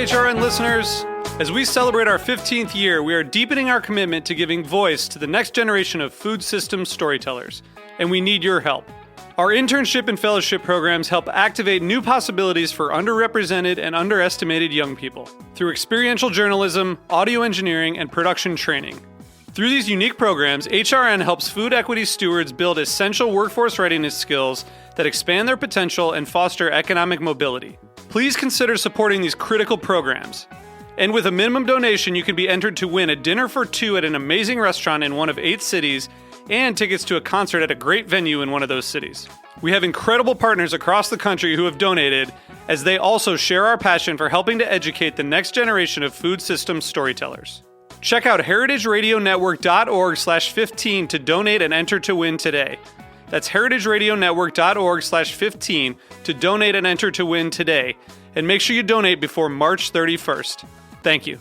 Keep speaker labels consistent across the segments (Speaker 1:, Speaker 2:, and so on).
Speaker 1: HRN listeners. As we celebrate our 15th year, we are deepening our commitment to giving voice to the next generation of food systems storytellers, and we need your help. Our internship and fellowship programs help activate new possibilities for underrepresented and underestimated young people through experiential journalism, audio engineering, and production training. Through these unique programs, HRN helps food equity stewards build essential workforce readiness skills that expand their potential and foster economic mobility. Please consider supporting these critical programs. And with a minimum donation, you can be entered to win a dinner for two at an amazing restaurant in one of 8 cities and tickets to a concert at a great venue in one of those cities. We have incredible partners across the country who have donated, as they also share our passion for helping to educate the next generation of food systems storytellers. Check out heritageradionetwork.org/15 to donate and enter to win today. That's heritageradionetwork.org/15 to donate and enter to win today. And make sure you donate before March 31st. Thank you.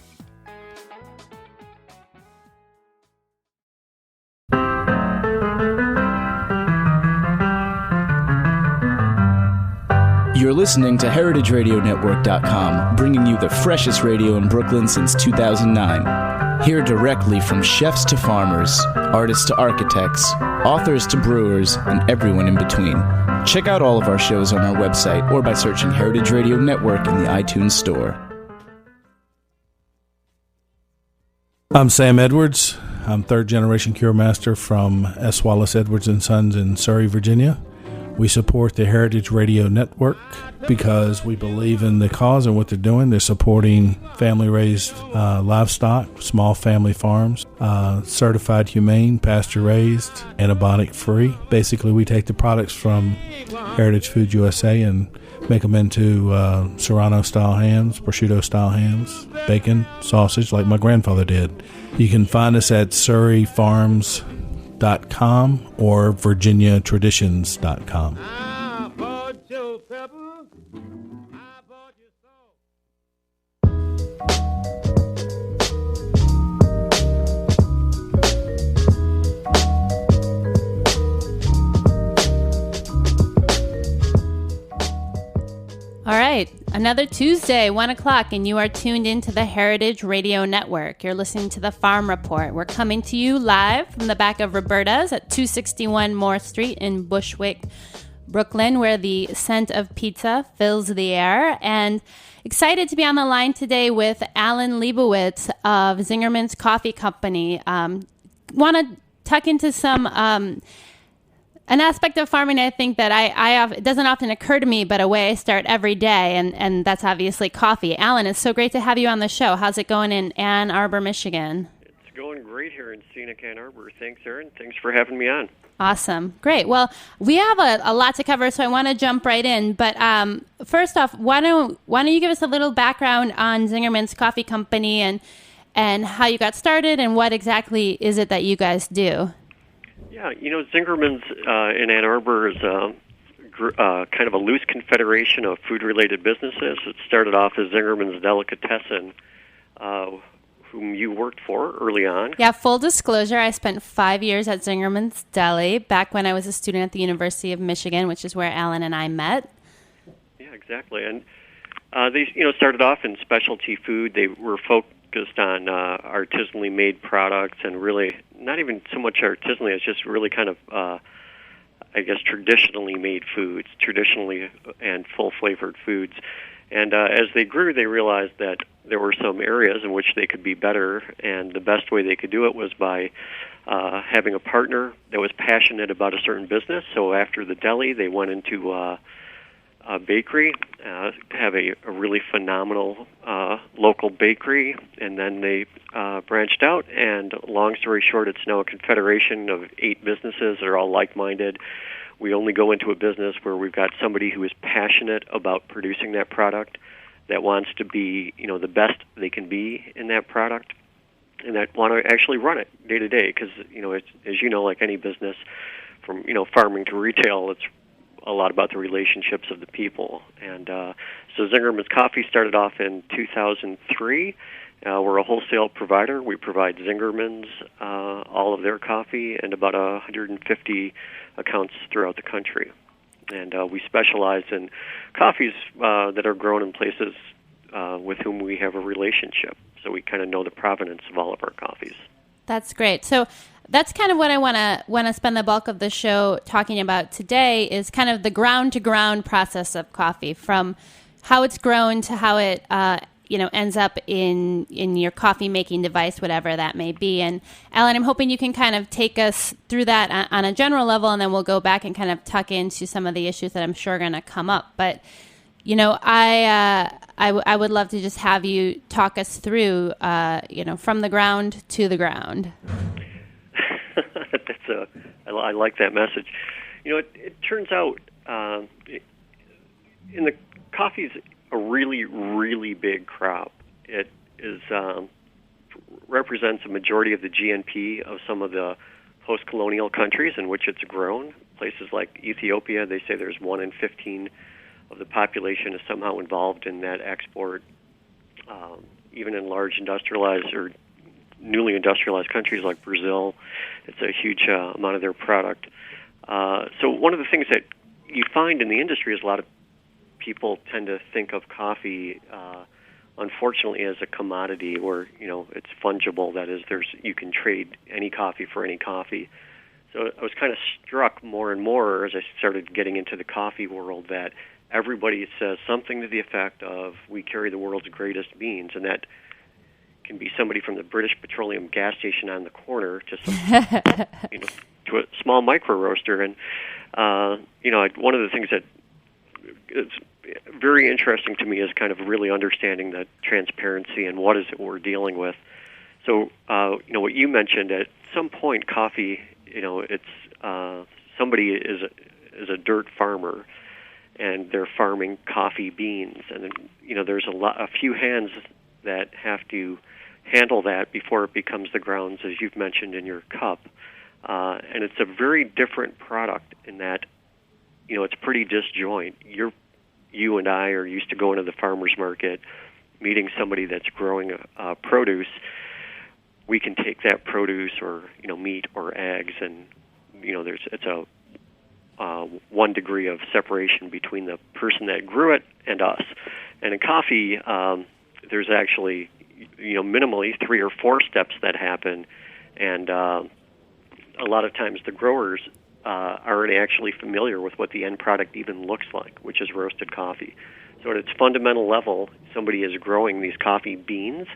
Speaker 2: You're listening to HeritageRadioNetwork.com, bringing you the freshest radio in Brooklyn since 2009. Hear directly from chefs to farmers, artists to architects, authors to brewers, and everyone in between. Check out all of our shows on our website or by searching Heritage Radio Network in the iTunes Store.
Speaker 3: I'm Sam Edwards. I'm third-generation Cure Master from S. Wallace Edwards & Sons in Surrey, Virginia. We support the Heritage Radio Network because we believe in the cause and what they're doing. They're supporting family-raised livestock, small family farms, certified humane, pasture-raised, antibiotic-free. Basically, we take the products from Heritage Food USA and make them into Serrano-style hams, prosciutto-style hams, bacon, sausage, like my grandfather did. You can find us at surreyfarms.com or virginiatraditions.com.
Speaker 4: All right, another Tuesday, 1 o'clock, and you are tuned into the Heritage Radio Network. You're listening to the Farm Report. We're coming to you live from the back of Roberta's at 261 Moore Street in Bushwick, Brooklyn, where the scent of pizza fills the air. And excited to be on the line today with Alan Leibowitz of Zingerman's Coffee Company. Want to tuck into some... an aspect of farming, I think that it doesn't often occur to me, but a way I start every day, and that's obviously coffee. Alan, it's so great to have you on the show. How's it going in Ann Arbor, Michigan?
Speaker 5: It's going great here in scenic Ann Arbor. Thanks, Erin. Thanks for having me on.
Speaker 4: Awesome. Great. Well, we have a lot to cover, so I want to jump right in. But first off, why don't you give us a little background on Zingerman's Coffee Company and how you got started and what exactly is it that you guys do?
Speaker 5: Yeah, Zingerman's in Ann Arbor is kind of a loose confederation of food-related businesses. It started off as Zingerman's Delicatessen, whom you worked for early on.
Speaker 4: Yeah, full disclosure, I spent 5 years at Zingerman's Deli back when I was a student at the University of Michigan, which is where Alan and I met.
Speaker 5: Yeah, exactly. And they started off in specialty food. They were focused on artisanally made products, and really not even so much artisanally, it's just really kind of, traditionally made foods, traditionally and full-flavored foods. And as they grew, they realized that there were some areas in which they could be better, and the best way they could do it was by having a partner that was passionate about a certain business. So after the deli, they went into a bakery, have a really phenomenal local bakery, and then they branched out, and long story short, it's now a confederation of 8 businesses that are all like-minded. We only go into a business where we've got somebody who is passionate about producing that product, that wants to be, the best they can be in that product, and that want to actually run it day to day, because, as you know, like any business, from, farming to retail, it's a lot about the relationships of the people. And so Zingerman's Coffee started off in 2003. We're a wholesale provider. We provide Zingerman's all of their coffee and about 150 accounts throughout the country. And we specialize in coffees that are grown in places with whom we have a relationship. So we kind of know the provenance of all of our coffees.
Speaker 4: That's great. So that's kind of what I want to spend the bulk of the show talking about today is kind of the ground-to-ground process of coffee, from how it's grown to how it ends up in your coffee-making device, whatever that may be. And Alan, I'm hoping you can kind of take us through that on a general level, and then we'll go back and kind of tuck into some of the issues that I'm sure are going to come up. But I would love to just have you talk us through, from the ground to the ground.
Speaker 5: I like that message. It turns out, in the coffee's a really, really big crop. It is represents a majority of the GNP of some of the post-colonial countries in which it's grown. Places like Ethiopia, they say there's 1 in 15 of the population is somehow involved in that export. Even in large industrialized or newly industrialized countries like Brazil, it's a huge amount of their product. So one of the things that you find in the industry is a lot of people tend to think of coffee, unfortunately, as a commodity where it's fungible. That is, you can trade any coffee for any coffee. So I was kind of struck more and more as I started getting into the coffee world that everybody says something to the effect of, we carry the world's greatest beans, and that can be somebody from the British Petroleum gas station on the corner to to a small micro roaster. And one of the things that is very interesting to me is kind of really understanding the transparency and what is it we're dealing with. So what you mentioned, at some point, coffee, it's somebody is a dirt farmer, and they're farming coffee beans, and there's a few hands that have to handle that before it becomes the grounds, as you've mentioned, in your cup. And it's a very different product in that, it's pretty disjoint. You and I are used to going to the farmer's market, meeting somebody that's growing produce. We can take that produce or meat or eggs, and it's a 1 degree of separation between the person that grew it and us. And in coffee, there's actually minimally 3 or 4 steps that happen, and a lot of times the growers aren't actually familiar with what the end product even looks like, which is roasted coffee. So at its fundamental level, somebody is growing these coffee beans,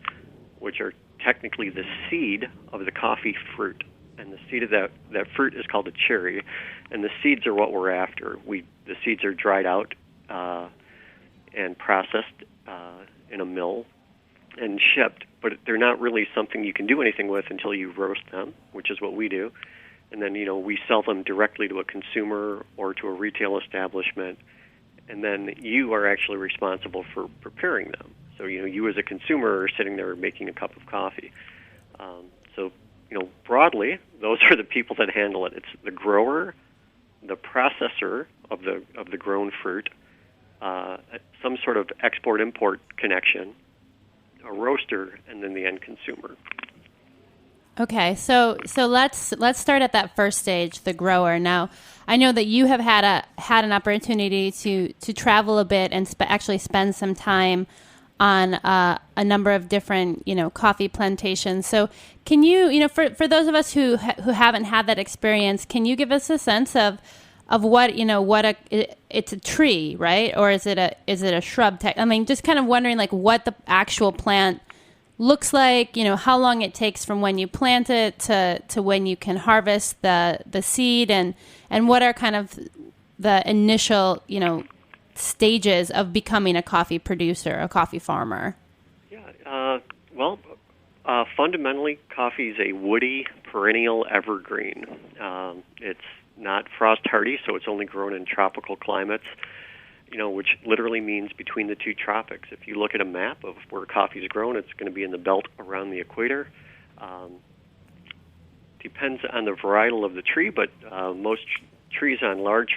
Speaker 5: which are technically the seed of the coffee fruit. And the seed of that fruit is called a cherry, and the seeds are what we're after. The seeds are dried out and processed in a mill and shipped, but they're not really something you can do anything with until you roast them, which is what we do. And then, we sell them directly to a consumer or to a retail establishment, and then you are actually responsible for preparing them. So, you as a consumer are sitting there making a cup of coffee. Broadly, those are the people that handle it. It's the grower, the processor of the grown fruit, some sort of export-import connection, a roaster, and then the end consumer.
Speaker 4: Okay, so let's start at that first stage, the grower. Now, I know that you have had an opportunity to travel a bit and actually spend some time on a number of different coffee plantations. So, can you for those of us who haven't had that experience, can you give us a sense of what it's a tree, right, or is it a shrub? I mean, just kind of wondering what the actual plant looks like, how long it takes from when you plant it to when you can harvest the seed, and what are kind of the initial, stages of becoming a coffee producer, a coffee farmer.
Speaker 5: Yeah, fundamentally, coffee is a woody, perennial evergreen. It's not frost hardy, so it's only grown in tropical climates, which literally means between the 2 tropics. If you look at a map of where coffee is grown, it's going to be in the belt around the equator. Depends on the varietal of the tree, but most trees on large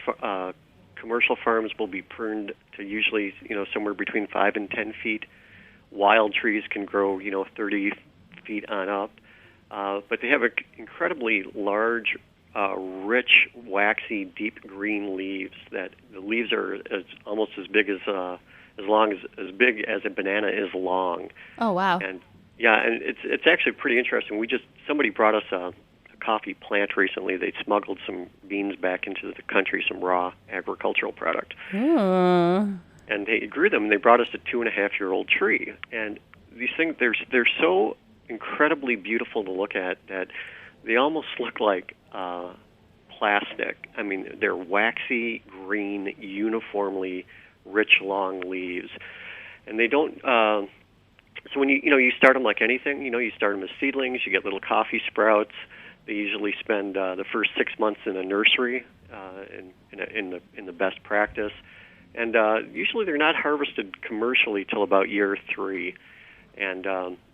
Speaker 5: commercial farms will be pruned to usually, somewhere between 5 and 10 feet. Wild trees can grow, 30 feet on up. But they have incredibly large, rich, waxy, deep green leaves. That the leaves are almost as big as as big as a banana is long.
Speaker 4: Oh, wow.
Speaker 5: And yeah, and it's actually pretty interesting. Somebody brought us a coffee plant recently. They smuggled some beans back into the country, some raw agricultural product.
Speaker 4: Ooh.
Speaker 5: And they grew them, and they brought us a 2.5-year-old tree. And these things, they're so incredibly beautiful to look at that they almost look like plastic. I mean, they're waxy green, uniformly rich, long leaves. And they don't... so when you start them like anything, you start them as seedlings, you get little coffee sprouts. They usually spend the first 6 months in a nursery in the best practice. And usually they're not harvested commercially till about year 3. And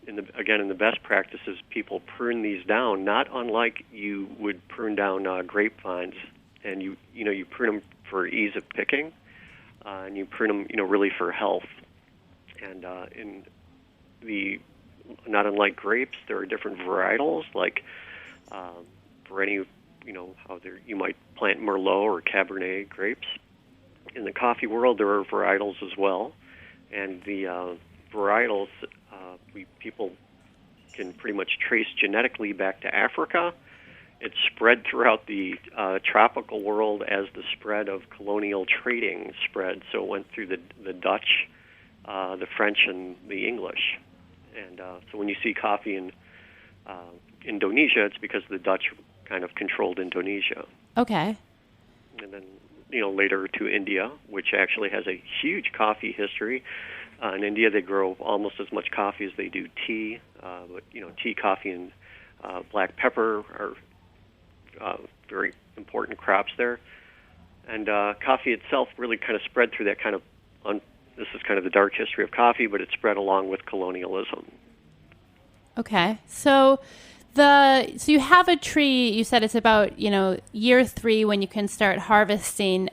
Speaker 5: in the best practices, people prune these down, not unlike you would prune down grapevines. And you prune them for ease of picking, and you prune them really for health. And not unlike grapes, there are different varietals. Like for any you might plant Merlot or Cabernet grapes. In the coffee world, there are varietals as well, and the varietals people can pretty much trace genetically back to Africa. It's spread throughout the tropical world as the spread of colonial trading spread. So it went through the Dutch, the French, and the English. And so when you see coffee in Indonesia, it's because the Dutch kind of controlled Indonesia.
Speaker 4: Okay.
Speaker 5: And then later to India, which actually has a huge coffee history. In India, they grow almost as much coffee as they do tea. But tea, coffee, and black pepper are very important crops there. And coffee itself really kind of spread through that kind of. This is kind of the dark history of coffee, but it spread along with colonialism.
Speaker 4: Okay, so you have a tree. You said it's about year 3 when you can start harvesting.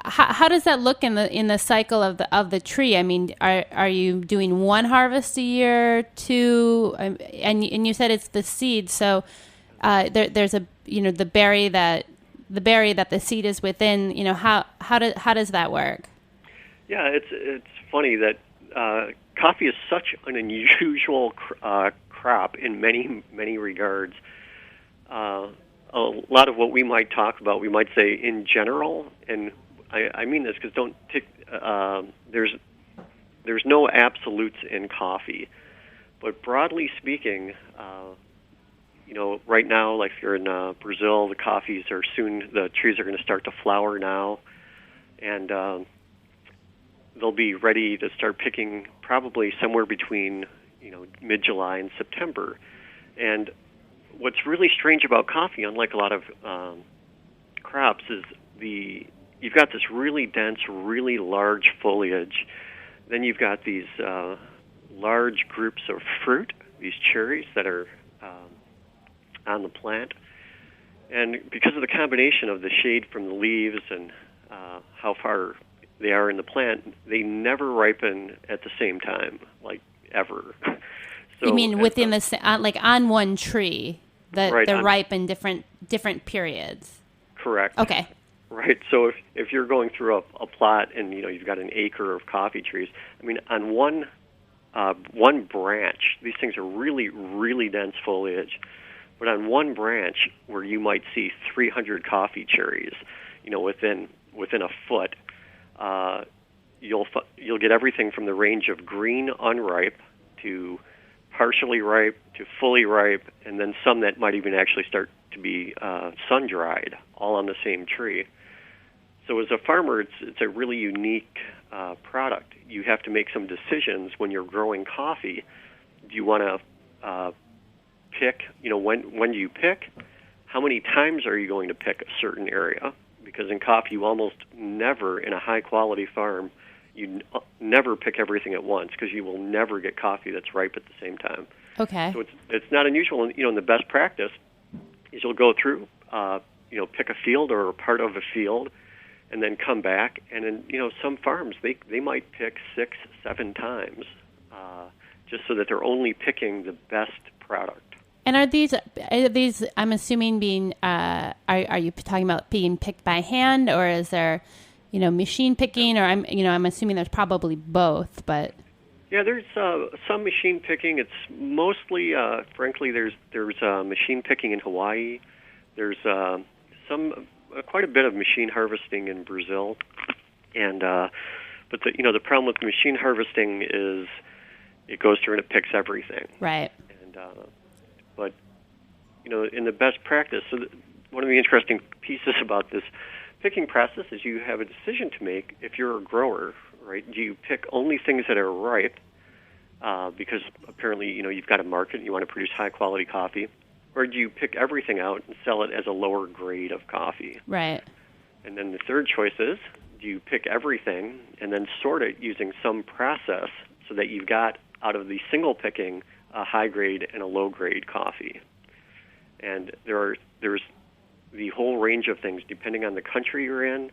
Speaker 4: How does that look in the cycle of the tree? I mean, are you doing 1 harvest a year, 2? And you said it's the seed. So there's the berry that the seed is within. How does that work?
Speaker 5: Yeah, it's funny that coffee is such an unusual crop in many regards. A lot of what we might talk about, we might say in general, and I mean this because there's no absolutes in coffee, but broadly speaking, right now, like if you're in Brazil, the trees are going to start to flower now, and they'll be ready to start picking probably somewhere between mid-July and September. And what's really strange about coffee, unlike a lot of crops, is you've got this really dense, really large foliage. Then you've got these large groups of fruit, these cherries that are on the plant. And because of the combination of the shade from the leaves and how far they are in the plant, they never ripen at the same time, like ever. So,
Speaker 4: you mean within on one tree, they're ripe in different periods? Correct. Okay.
Speaker 5: Right. So if you're going through a plot and you've got an acre of coffee trees, I mean, on one branch, these things are really, really dense foliage. But on one branch where you might see 300 coffee cherries, within a foot, you'll get everything from the range of green unripe to partially ripe to fully ripe, and then some that might even actually start to be sun-dried, all on the same tree. So as a farmer, it's a really unique product. You have to make some decisions when you're growing coffee. Do you want to pick, when do you pick? How many times are you going to pick a certain area? Because in coffee, you almost never, in a high-quality farm, you never pick everything at once because you will never get coffee that's ripe at the same time.
Speaker 4: Okay.
Speaker 5: So it's not unusual. And, the best practice is you'll go through, pick a field or a part of a field, and then come back. And in, some farms, they might pick 6, 7 times just so that they're only picking the best product.
Speaker 4: And are these? I'm assuming being. Are you talking about being picked by hand, or is there machine picking, or I'm assuming there's probably both, but.
Speaker 5: Yeah, there's some machine picking. It's mostly, frankly, there's machine picking in Hawaii. There's quite a bit of machine harvesting in Brazil, and but the problem with machine harvesting is it goes through and it picks everything.
Speaker 4: Right.
Speaker 5: And but in the best practice, one of the interesting pieces about this picking process is you have a decision to make if you're a grower. Right? Do you pick only things that are ripe because apparently, you've got a market and you want to produce high-quality coffee, or do you pick everything out and sell it as a lower grade of coffee?
Speaker 4: Right.
Speaker 5: And then the third choice is, do you pick everything and then sort it using some process so that you've got, out of the single picking, a high-grade and a low-grade coffee? And there's the whole range of things depending on the country you're in,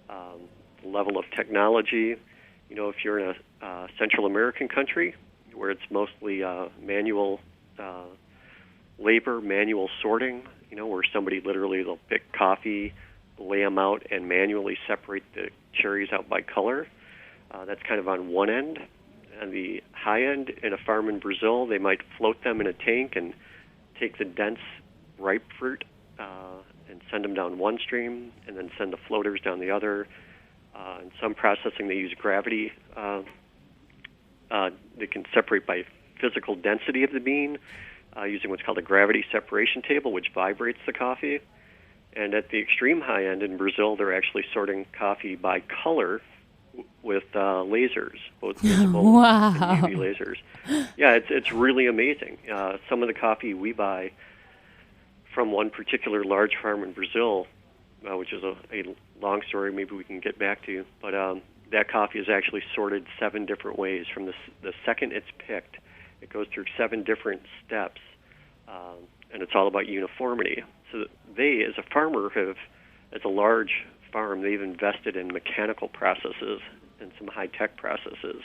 Speaker 5: the level of technology. If you're in a Central American country where it's mostly manual labor, manual sorting, where somebody literally they'll pick coffee, lay them out, and manually separate the cherries out by color. That's kind of on one end. On the high end, in a farm in Brazil, they might float them in a tank and take the dense, ripe fruit and send them down one stream, and then send the floaters down the other. In some processing, they use gravity. They can separate by physical density of the bean using what's called a gravity separation table, which vibrates the coffee. And at the extreme high end in Brazil, they're actually sorting coffee by color with lasers, both visible
Speaker 4: Wow.
Speaker 5: and UV lasers. Yeah, it's really amazing. Some of the coffee we buy from one particular large farm in Brazil, which is a long story maybe we can get back to, but that coffee is actually sorted 7 different ways. From the second it's picked, it goes through 7 different steps, and it's all about uniformity. So they, as a farmer, as a large farm, they've invested in mechanical processes and some high-tech processes,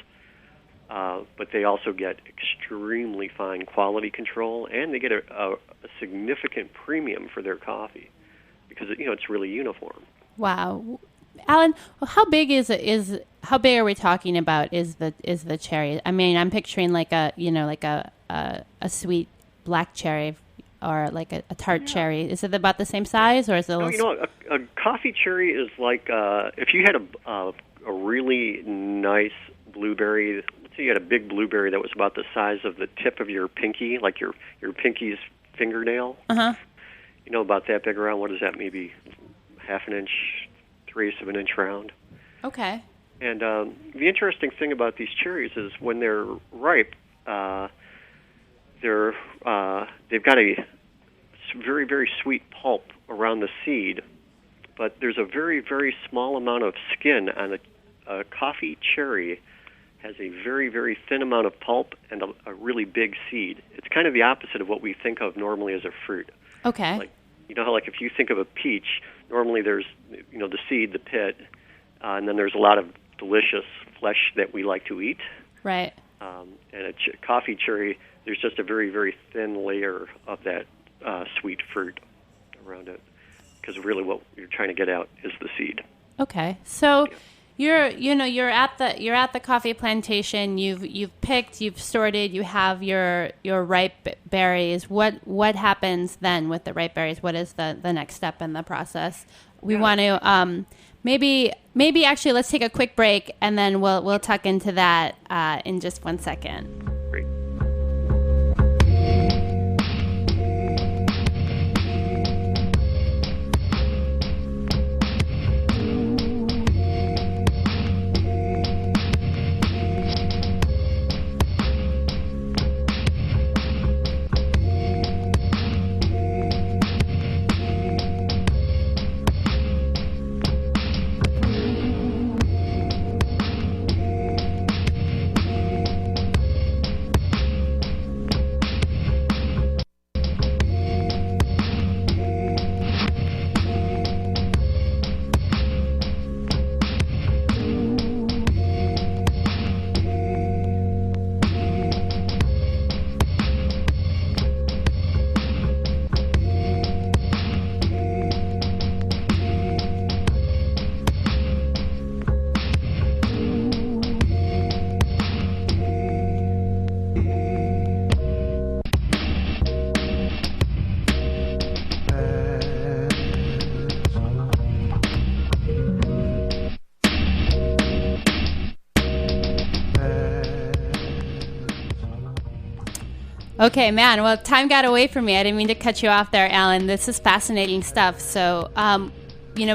Speaker 5: but they also get extremely fine quality control, and they get a significant premium for their coffee because it's really uniform.
Speaker 4: Wow, Alan, how big how big are we talking about? Is the cherry? I mean, I'm picturing like a sweet black cherry or like a tart cherry. Is it about the same size, or is it?
Speaker 5: A coffee cherry is like if you had a really nice blueberry. Let's say you had a big blueberry that was about the size of the tip of your pinky, like your pinky's fingernail. About that big around. What is that? Maybe half an inch, 3/8 of an inch round.
Speaker 4: Okay.
Speaker 5: And the interesting thing about these cherries is when they're ripe, they've got a very, very sweet pulp around the seed, but there's a very, very small amount of skin on a coffee cherry. Has a very, very thin amount of pulp and a really big seed. It's kind of the opposite of what we think of normally as a fruit.
Speaker 4: Okay.
Speaker 5: Like, how like if you think of a peach, normally there's the seed, the pit, and then there's a lot of delicious flesh that we like to eat.
Speaker 4: Right.
Speaker 5: And a coffee cherry, there's just a very, very thin layer of that sweet fruit around it, because really what you're trying to get out is the seed.
Speaker 4: Okay. So you're at the coffee plantation. You've picked, you've sorted, you have your ripe berries. What happens then with the ripe berries? What is the next step in the process? We want to maybe actually let's take a quick break, and then we'll tuck into that in just 1 second.
Speaker 5: Great.
Speaker 4: Okay, man. Well, time got away from me. I didn't mean to cut you off there, Alan. This is fascinating stuff. So,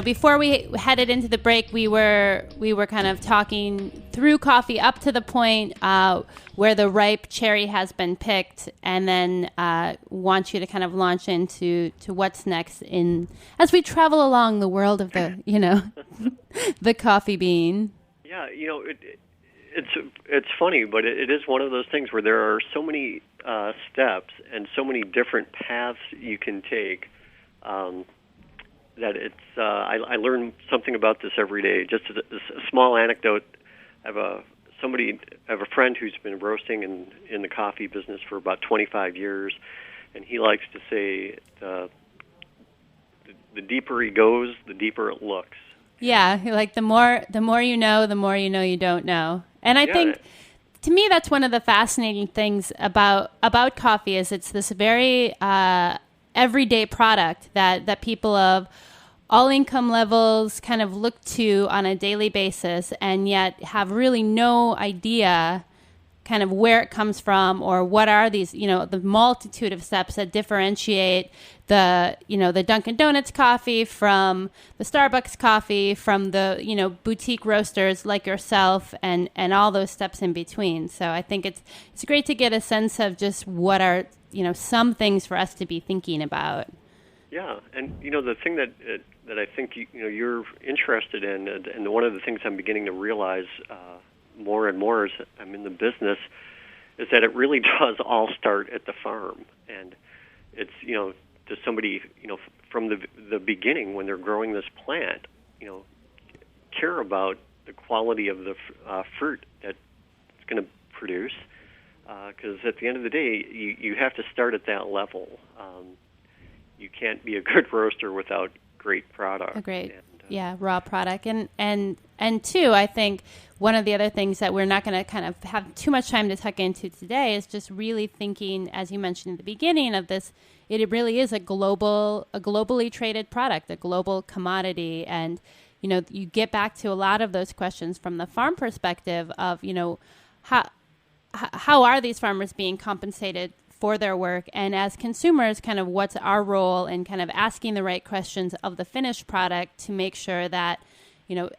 Speaker 4: before we headed into the break, we were kind of talking through coffee up to the point where the ripe cherry has been picked, and then want you to kind of launch into what's next as we travel along the world of the the coffee bean.
Speaker 5: Yeah, it's funny, but it is one of those things where there are so many steps and so many different paths you can take. That it's I learn something about this every day. Just a small anecdote. I have a friend who's been roasting in the coffee business for about 25 years, and he likes to say the deeper he goes, the deeper it looks.
Speaker 4: Yeah, like the more you know, the more you know you don't know. And I think, to me, that's one of the fascinating things about coffee is it's this very everyday product that people of all income levels kind of look to on a daily basis, and yet have really no idea kind of where it comes from or what are these, the multitude of steps that differentiate the Dunkin' Donuts coffee from the Starbucks coffee, from the, boutique roasters like yourself, and all those steps in between. So I think it's great to get a sense of just what are, some things for us to be thinking about.
Speaker 5: Yeah, and the thing that I think you're interested in, and one of the things I'm beginning to realize more and more as I'm in the business, is that it really does all start at the farm, and it's to somebody from the beginning when they're growing this plant, care about the quality of the fruit that it's going to produce, because at the end of the day, you have to start at that level. You can't be a good roaster without great product.
Speaker 4: A great, raw product. And two, I think one of the other things that we're not going to kind of have too much time to tuck into today is just really thinking, as you mentioned at the beginning of this, it really is a globally traded product, a global commodity. And, you get back to a lot of those questions from the farm perspective of, how are these farmers being compensated for their work, and as consumers, kind of what's our role in kind of asking the right questions of the finished product to make sure that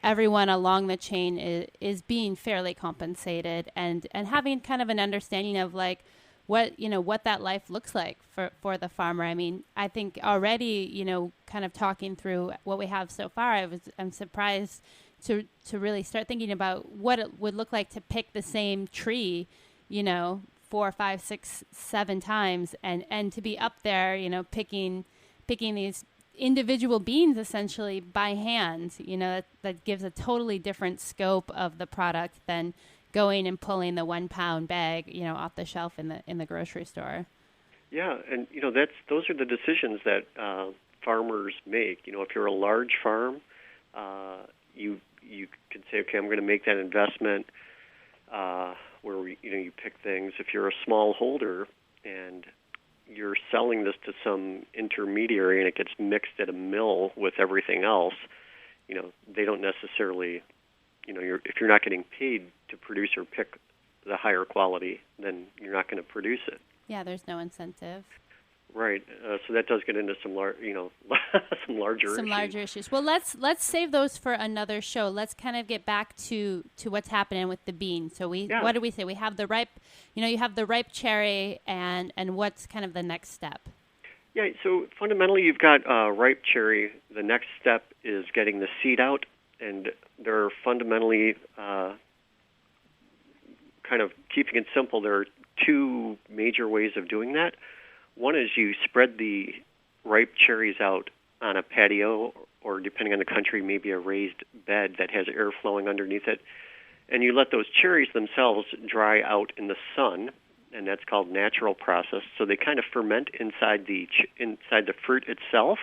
Speaker 4: everyone along the chain is being fairly compensated, and having kind of an understanding of like what that life looks like for the farmer. I mean, I think already kind of talking through what we have so far, I'm surprised to really start thinking about what it would look like to pick the same tree 4, 5, 6, 7 times, and to be up there, picking these individual beans essentially by hand, that gives a totally different scope of the product than going and pulling the 1 pound bag, off the shelf in the grocery store.
Speaker 5: Yeah, and those are the decisions that farmers make. If you're a large farm, you can say, okay, I'm going to make that investment. Where you pick things. If you're a small holder and you're selling this to some intermediary and it gets mixed at a mill with everything else, they don't necessarily, if you're not getting paid to produce or pick the higher quality, then you're not going to produce it.
Speaker 4: Yeah, there's no incentive.
Speaker 5: Right. So that does get into some larger
Speaker 4: issues. Well, let's save those for another show. Let's kind of get back to what's happening with the bean. So what do we say? We have the ripe, you have the ripe cherry, and what's kind of the next step?
Speaker 5: Yeah. So fundamentally, you've got ripe cherry. The next step is getting the seed out, and there are fundamentally kind of keeping it simple. There are 2 major ways of doing that. One is you spread the ripe cherries out on a patio, or depending on the country, maybe a raised bed that has air flowing underneath it, and you let those cherries themselves dry out in the sun, and that's called natural process. So they kind of ferment inside the fruit itself,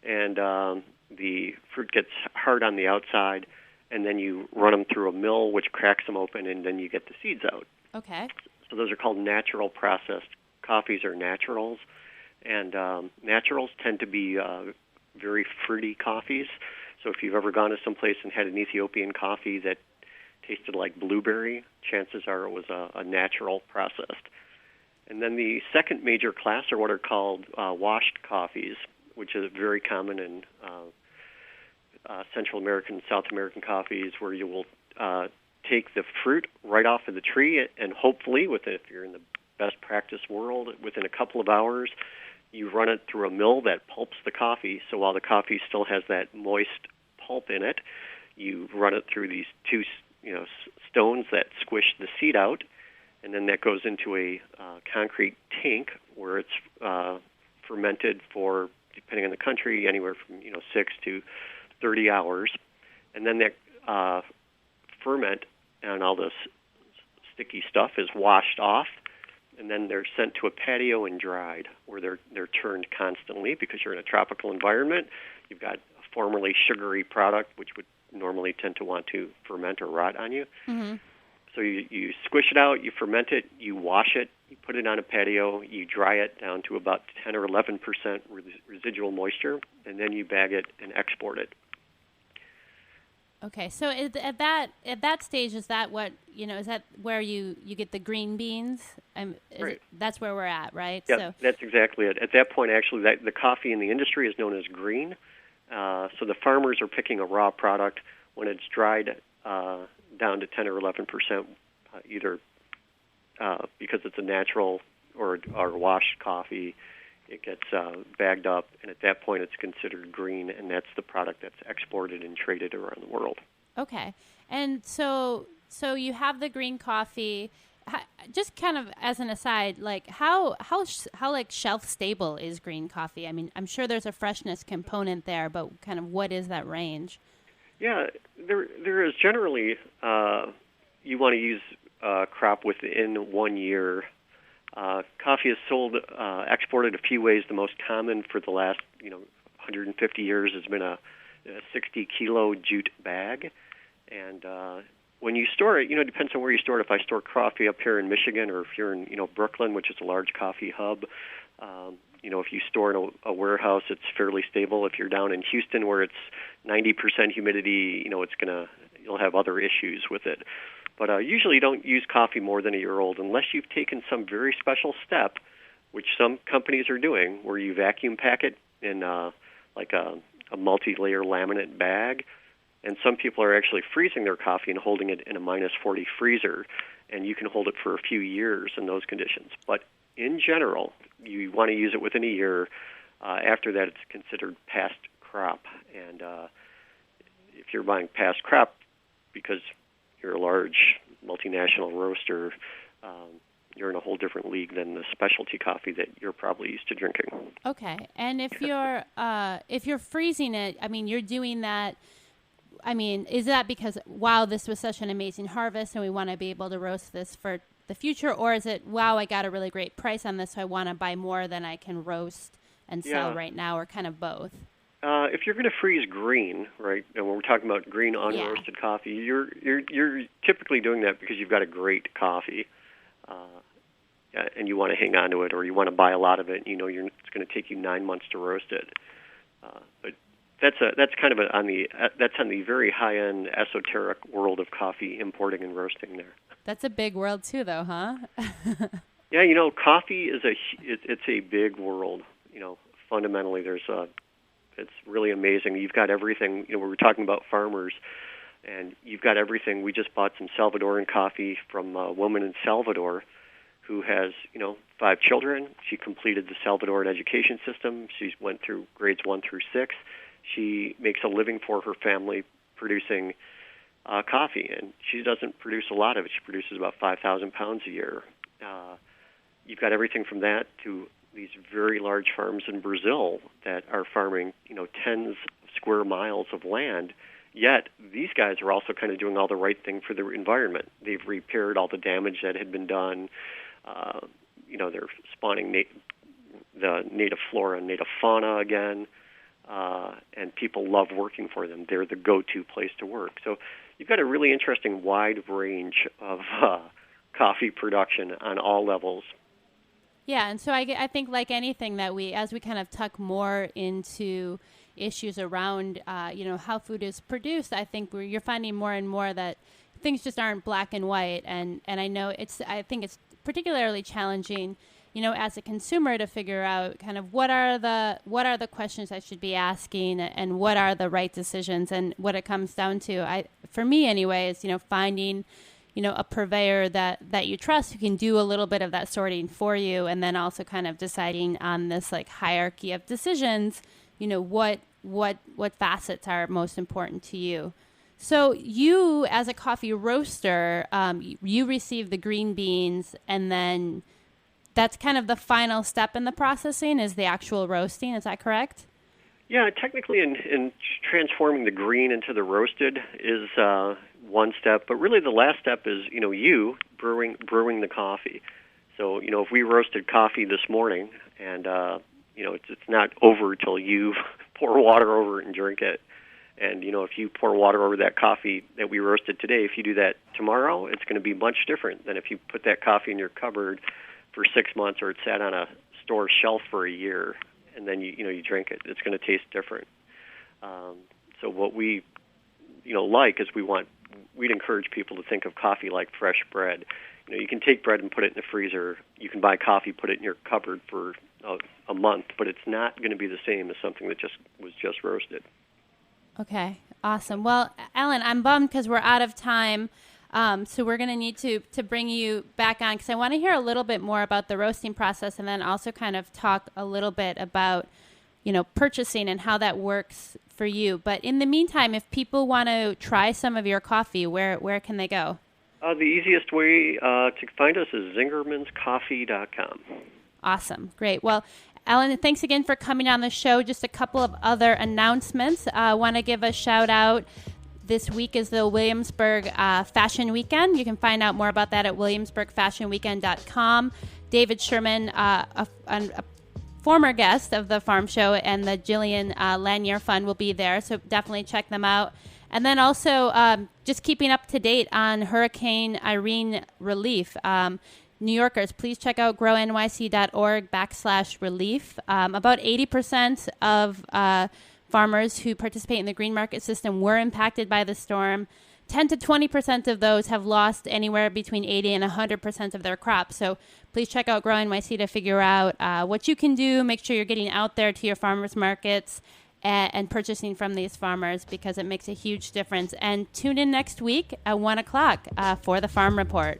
Speaker 5: and the fruit gets hard on the outside, and then you run them through a mill, which cracks them open, and then you get the seeds out.
Speaker 4: Okay.
Speaker 5: So those are called natural processed coffees, or naturals, and naturals tend to be very fruity coffees. So if you've ever gone to some place and had an Ethiopian coffee that tasted like blueberry, chances are it was a natural processed. And then the second major class are what are called washed coffees, which is very common in Central American, South American coffees, where you will take the fruit right off of the tree, and hopefully, if you're in the best practice world, within a couple of hours, you run it through a mill that pulps the coffee. So while the coffee still has that moist pulp in it, you run it through these two, stones that squish the seed out, and then that goes into a concrete tank where it's fermented for, depending on the country, anywhere from 6 to 30 hours, and then that ferment and all this sticky stuff is washed off, and then they're sent to a patio and dried, where they're turned constantly because you're in a tropical environment. You've got a formerly sugary product, which would normally tend to want to ferment or rot on you.
Speaker 4: Mm-hmm.
Speaker 5: So you squish it out, you ferment it, you wash it, you put it on a patio, you dry it down to about 10 or 11% residual moisture, and then you bag it and export it.
Speaker 4: Okay, so at that stage, is that what is that where you get the green beans?
Speaker 5: Right.
Speaker 4: That's where we're at, right?
Speaker 5: Yeah,
Speaker 4: so,
Speaker 5: that's exactly it. At that point, actually, the coffee in the industry is known as green. So the farmers are picking a raw product when it's dried down to 10 or 11%, either because it's a natural or washed coffee. It gets bagged up, and at that point it's considered green, and that's the product that's exported and traded around the world.
Speaker 4: Okay. And so you have the green coffee. Just kind of as an aside, like how like shelf stable is green coffee? I mean, I'm sure there's a freshness component there, but kind of what is that range?
Speaker 5: Yeah, there is generally you want to use crop within 1 year. Coffee is sold, exported a few ways. The most common for the last 150 years has been a 60-kilo jute bag, and when you store it, it depends on where you store it. If I store coffee up here in Michigan, or if you're in Brooklyn, which is a large coffee hub, if you store in a warehouse, it's fairly stable. If you're down in Houston, where it's 90% humidity, you'll have other issues with it. But usually you don't use coffee more than a year old unless you've taken some very special step, which some companies are doing, where you vacuum pack it in like a multi-layer laminate bag. And some people are actually freezing their coffee and holding it in a minus 40 freezer, and you can hold it for a few years in those conditions. But in general, you want to use it within a year. After that, it's considered past crop. And if you're buying past crop because you're a large multinational roaster, you're in a whole different league than the specialty coffee that you're probably used to drinking.
Speaker 4: Okay, and if you're freezing it, I mean, you're doing that. I mean, is that because, wow, this was such an amazing harvest and we want to be able to roast this for the future, or is it, wow, I got a really great price on this, so I want to buy more than I can roast and sell right now, or kind of both?
Speaker 5: If you're going to freeze green, right, and when we're talking about green unroasted coffee, you're typically doing that because you've got a great coffee, and you want to hang on to it, or you want to buy a lot of it, and it's going to take you 9 months to roast it. But that's kind of on the very high end esoteric world of coffee importing and roasting there.
Speaker 4: That's a big world too, though, huh?
Speaker 5: Yeah, coffee is it's a big world. Fundamentally, it's really amazing. You've got everything. We were talking about farmers, and you've got everything. We just bought some Salvadoran coffee from a woman in Salvador who has 5 children. She completed the Salvadoran education system. She went through grades 1 through 6. She makes a living for her family producing coffee, and she doesn't produce a lot of it. She produces about 5,000 pounds a year. You've got everything from that to these very large farms in Brazil that are farming, tens of square miles of land. Yet these guys are also kind of doing all the right thing for the environment. They've repaired all the damage that had been done. They're spawning the native flora and native fauna again. And people love working for them. They're the go-to place to work. So you've got a really interesting wide range of coffee production on all levels.
Speaker 4: Yeah, and so I think like anything that as we kind of tuck more into issues around, how food is produced, I think you're finding more and more that things just aren't black and white. And I know I think it's particularly challenging as a consumer to figure out kind of what are the questions I should be asking and what are the right decisions. And what it comes down to, for me anyway, is, finding, a purveyor that you trust who can do a little bit of that sorting for you, and then also kind of deciding on this like hierarchy of decisions, what facets are most important to you. So you, as a coffee roaster, you receive the green beans, and then that's kind of the final step in the processing is the actual roasting. Is that correct?
Speaker 5: Yeah, technically in transforming the green into the roasted is one step, but really the last step is, you brewing the coffee. So, if we roasted coffee this morning and, it's not over till you pour water over it and drink it. And, if you pour water over that coffee that we roasted today, if you do that tomorrow, it's going to be much different than if you put that coffee in your cupboard for 6 months or it sat on a store shelf for a year and then you drink it. It's going to taste different. So what we like is we'd encourage people to think of coffee like fresh bread. You can take bread and put it in the freezer. You can buy coffee, put it in your cupboard for a month, but it's not going to be the same as something that was just roasted.
Speaker 4: Okay, awesome. Well, Alan, I'm bummed because we're out of time. So we're going to need to bring you back on because I want to hear a little bit more about the roasting process, and then also kind of talk a little bit about, purchasing and how that works for you. But in the meantime, if people want to try some of your coffee, where can they go?
Speaker 5: The easiest way to find us is zingermanscoffee.com.
Speaker 4: Awesome. Great. Well, Alan, thanks again for coming on the show. Just a couple of other announcements. I want to give a shout out. This week is the Williamsburg Fashion Weekend. You can find out more about that at williamsburgfashionweekend.com. David Sherman, a former guest of the Farm Show, and the Jillian Lanier Fund will be there, so definitely check them out. And then also just keeping up to date on Hurricane Irene relief. New Yorkers, please check out grownyc.org/relief. About 80% of farmers who participate in the green market system were impacted by the storm. 10 to 20% of those have lost anywhere between 80 and 100% of their crops. So please check out Grow NYC to figure out what you can do. Make sure you're getting out there to your farmers markets and purchasing from these farmers, because it makes a huge difference. And tune in next week at 1 o'clock for the Farm Report.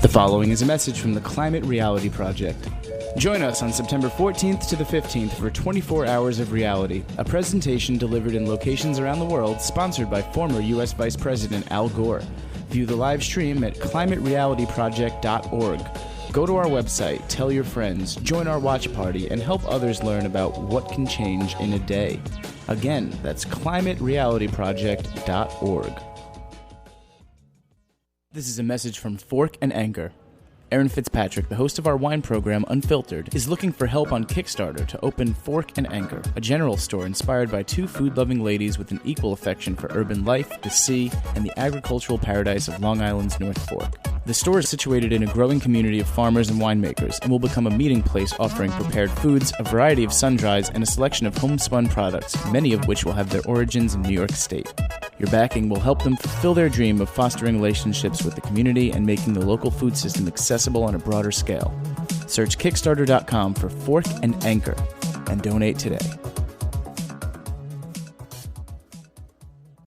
Speaker 2: The following is a message from the Climate Reality Project. Join us on September 14th to the 15th for 24 Hours of Reality, a presentation delivered in locations around the world sponsored by former U.S. Vice President Al Gore. View the live stream at climaterealityproject.org. Go to our website, tell your friends, join our watch party, and help others learn about what can change in a day. Again, that's climaterealityproject.org. This is a message from Fork and Anchor. Aaron Fitzpatrick, the host of our wine program Unfiltered, is looking for help on Kickstarter to open Fork and Anchor, a general store inspired by two food-loving ladies with an equal affection for urban life, the sea, and the agricultural paradise of Long Island's North Fork. The store is situated in a growing community of farmers and winemakers and will become a meeting place offering prepared foods, a variety of sun-dries, and a selection of homespun products, many of which will have their origins in New York State. Your backing will help them fulfill their dream of fostering relationships with the community and making the local food system accessible on a broader scale. Search Kickstarter.com for Fork and Anchor and donate today.